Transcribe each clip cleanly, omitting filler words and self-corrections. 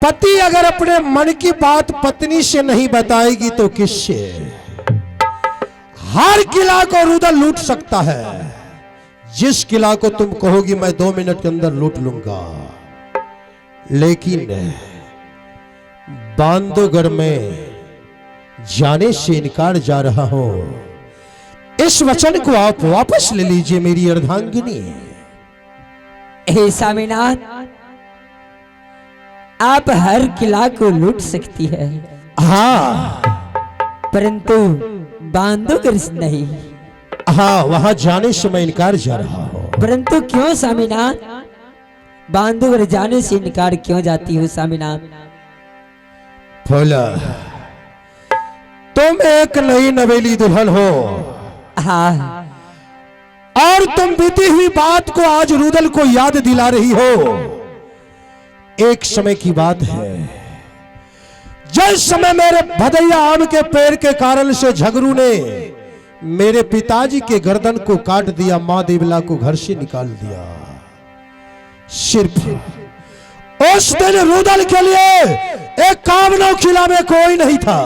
पति अगर अपने मन की बात पत्नी से नहीं बताएगी तो किससे? हर किला को रुदल लूट सकता है। जिस किला को तुम कहोगी मैं 2 मिनट के अंदर लूट लूंगा, लेकिन बांधवगढ़ में जाने से इनकार जा रहा हूं। इस वचन को आप वापस ले लीजिए मेरी अर्धांगिनी। हे स्वामीनाथ, आप हर किला को लूट सकती है, हाँ, परंतु बांधवगढ़ से नहीं। हाँ, वहां जाने से मैं इनकार जा रहा हूं। परंतु क्यों स्वामीनाथ? बांधवगढ़ जाने से इनकार क्यों जाती हो स्वामीनाथ? बोला, तुम एक नई नवेली दुल्हन हो, हाँ, और तुम बीती हुई बात को आज रुदल को याद दिला रही हो। एक समय की बात है, जिस समय मेरे भदैया आम के पेड़ के कारण से झगरू ने मेरे पिताजी के गर्दन को काट दिया, मां देवला को घर से निकाल दिया। सिर्फ उस दिन रुदल के लिए एक कामनो किला में कोई नहीं था,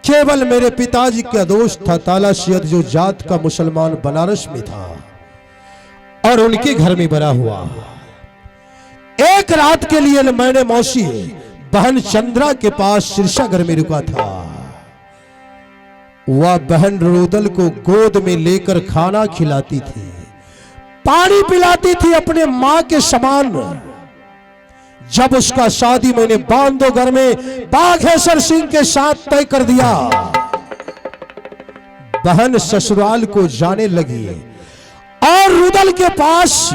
केवल मेरे पिताजी का दोस्त था ताला सैयद, जो जात का मुसलमान बनारस में था और उनके घर में बड़ा हुआ। एक रात के लिए मैंने मौसी बहन चंद्रा के पास सिरसागर में रुका था। वह बहन रुदल को गोद में लेकर खाना खिलाती थी, पानी पिलाती थी अपने मां के समान। जब उसका शादी मैंने बांधवगढ़ में बाघेश्वर सिंह के साथ तय कर दिया, बहन ससुराल को जाने लगी और रुदल के पास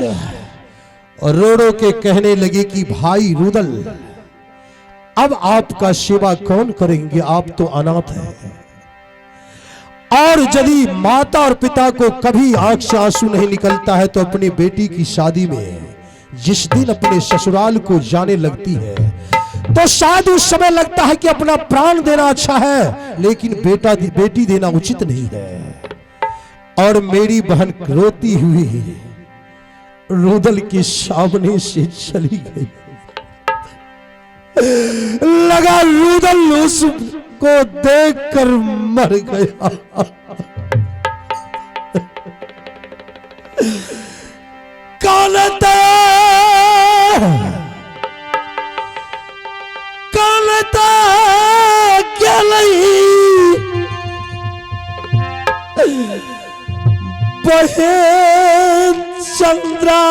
रो रो के कहने लगी कि भाई रुदल, अब आपका सेवा कौन करेंगे, आप तो अनाथ हैं। और यदि माता और पिता को कभी आंख से आंसू नहीं निकलता है तो अपनी बेटी की शादी में जिस दिन अपने ससुराल को जाने लगती है तो शायद उस समय लगता है कि अपना प्राण देना अच्छा है, लेकिन बेटी देना उचित नहीं है। और मेरी बहन रोती हुई रुदल के सामने से चली गई। लगा रुदल उसको देखकर मर गया। कानता क्या बहन चंद्रा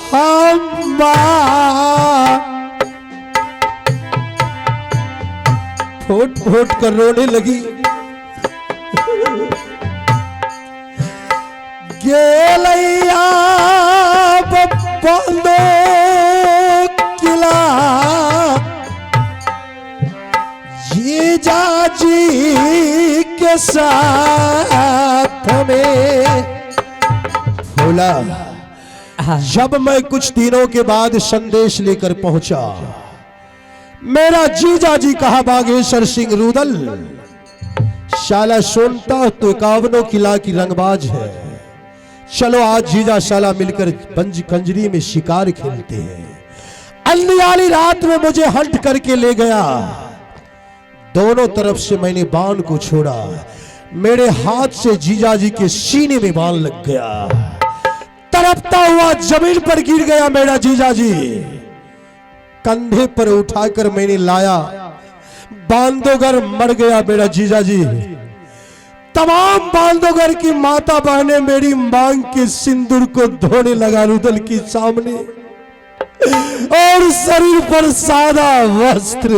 हम फुट फुट कर रोने लगी। गेलैया बंदो किला जीजा जी के साथ में। बोला, जब मैं कुछ दिनों के बाद संदेश लेकर पहुंचा, मेरा जीजा जी कहा बागेश्वर सिंह रुदल शाला सुनता तो 51 किला की रंगबाज है, चलो आज जीजा शाला मिलकर कंजरी में शिकार खेलते हैं। अंधियारी रात में मुझे हंट करके ले गया, दोनों तरफ से मैंने बाण को छोड़ा, मेरे हाथ से जीजा जी के सीने में बाण लग गया, तड़पता हुआ जमीन पर गिर गया मेरा जीजा जी। कंधे पर उठाकर मैंने लाया, बांधवगढ़ मर गया मेरा जीजा जी। तमाम बांधवगढ़ की माता बहनें मेरी मांग के सिंदूर को धोने लगा रुदल के सामने, और शरीर पर सादा वस्त्र।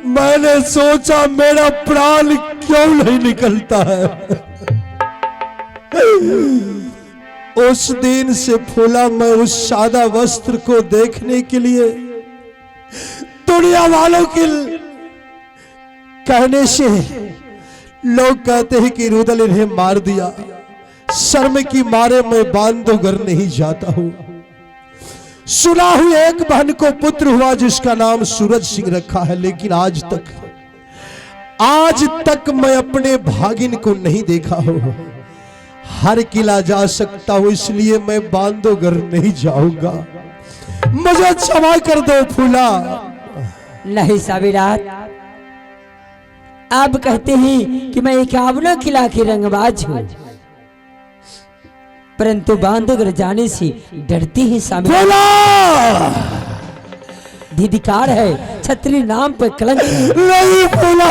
मैंने सोचा मेरा प्राण क्यों नहीं निकलता है। उस दिन से फूला मैं उस सादा वस्त्र को देखने के लिए। दुनिया वालों के कहने से लोग कहते हैं कि रुदल इन्हें मार दिया, शर्म की मारे मैं बांधवगढ़ नहीं जाता हूं। सुना हुई एक बहन को पुत्र हुआ जिसका नाम सूरज सिंह रखा है, लेकिन आज तक मैं अपने भागिन को नहीं देखा हो। हर किला जा सकता हूं, इसलिए मैं बांधवगढ़ नहीं जाऊंगा। मुझे क्षमा कर दो फूला। नहीं साविरात, आप कहते हैं कि मैं इक्यावनों किला की रंगबाज हूँ, परंतु बांधवगढ़ जाने से डरती है साविरात। फूला धिक्कार है, छत्री नाम पर कलंक है। नहीं फूला,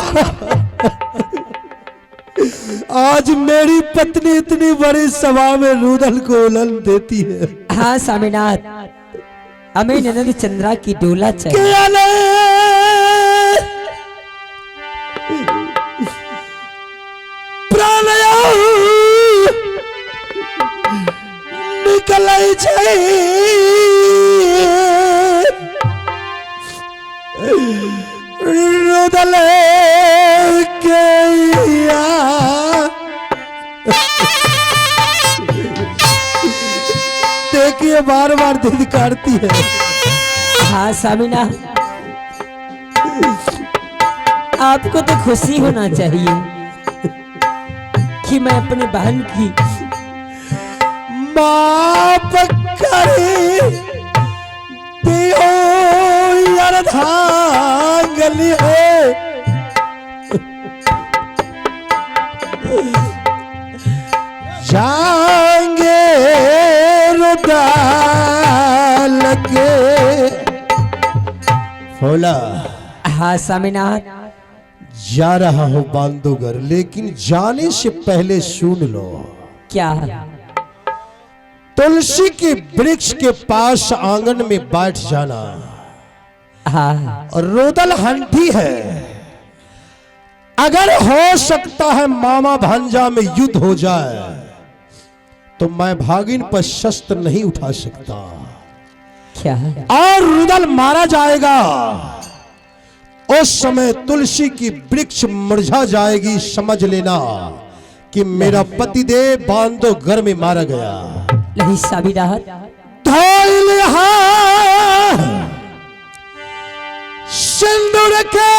आज मेरी पत्नी इतनी बड़ी सभा में रुदल को उलझ देती है। हाँ स्वामीनाथ, हमें ननद चंद्रा की डोला चाहिए। क्या प्राणया निकल रुदल के देखिए बार बार धिक्कारती है। हाँ सामिना, आपको तो खुशी होना चाहिए कि मैं अपनी बहन की माफ करे दियो अर्धांगली हो। जाएंगे रुदाल के फूला। हाँ स्वामीनाथ, जा रहा हूं बांधवगढ़, लेकिन जाने से पहले सुन लो। क्या? तुलसी के वृक्ष के पास आंगन में बैठ जाना। हाँ और रुदल हंठी है, अगर हो सकता है मामा भांजा में युद्ध हो जाए तो मैं भागिन पर शस्त्र नहीं उठा सकता। क्या? और रुदल मारा जाएगा। उस समय तुलसी की वृक्ष मुरझा जाएगी। समझ लेना कि मेरा पतिदेव बांधवगढ़ में मारा गया। नहीं साबिरात, सिंदूर के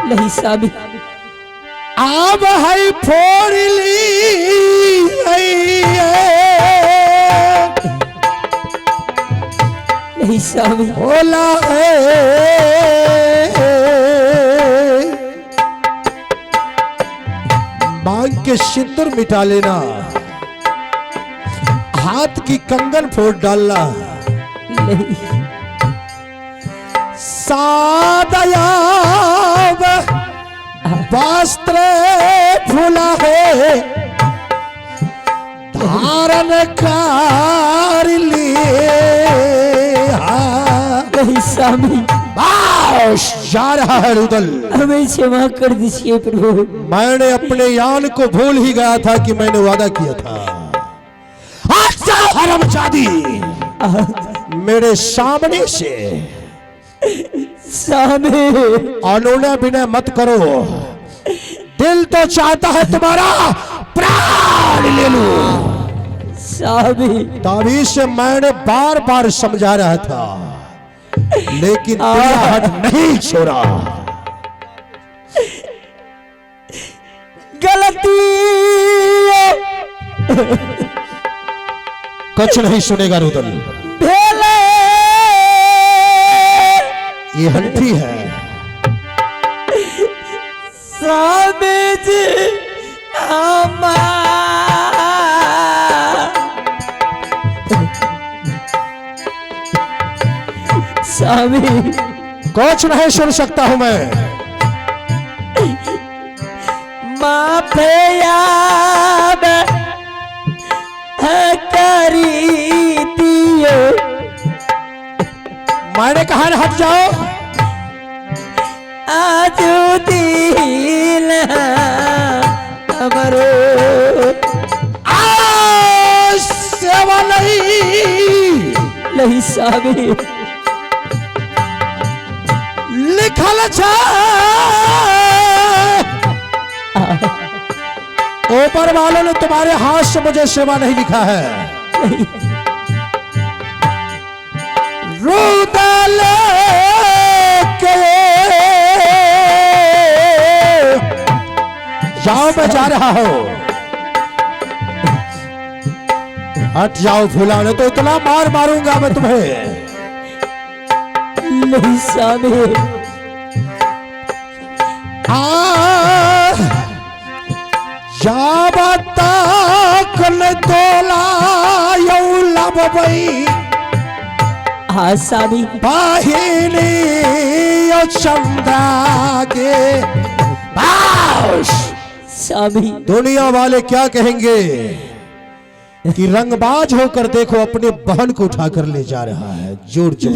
नहीं साबी, आब है फोड़ ली नहीं साबी, होला है। मांग के सिंदूर मिटा लेना, हाथ की कंगन फोड़ डालना। नहीं सादयाब वस्त्र फूला है धारण कर लिए। नहीं साबी, जा रहा है रुदल। हमें क्षमा कर दीजिए प्रभु। मैंने अपने यान को भूल ही गया था कि मैंने वादा किया था। आज जाओ हरामजादी, मेरे सामने से सामने अनोना विनय मत करो। दिल तो चाहता है तुम्हारा प्राण ले लूं। साबी, तभी से मैंने बार बार समझा रहा था, लेकिन तेरा हट नहीं छोड़ा। गलती कुछ नहीं सुनेगा रुदल। भेले ये हंठी है। स्वामी जी स्वामी, कुछ नहीं सुन सकता हूं मैं। माफे याद करी दियो। मैंने कहा ना हट जाओ। आज दिल हमरो सेवा नहीं साबी, लिखल छा ऊपर वालों ने तुम्हारे हाथ से मुझे सेवा नहीं लिखा है। रुदल के जाओ मैं जा रहा हूं। हट जाओ फूला, नहीं तो इतना मार मारूंगा मैं तुम्हें। नहीं स्वामी, जाबता कल तोला यौ लबई हाँ स्वामी, बाहिनी यो चंदा के बाश। स्वामी दुनिया वाले क्या कहेंगे कि रंगबाज होकर देखो अपने बहन को उठाकर ले जा रहा है। जोर जोर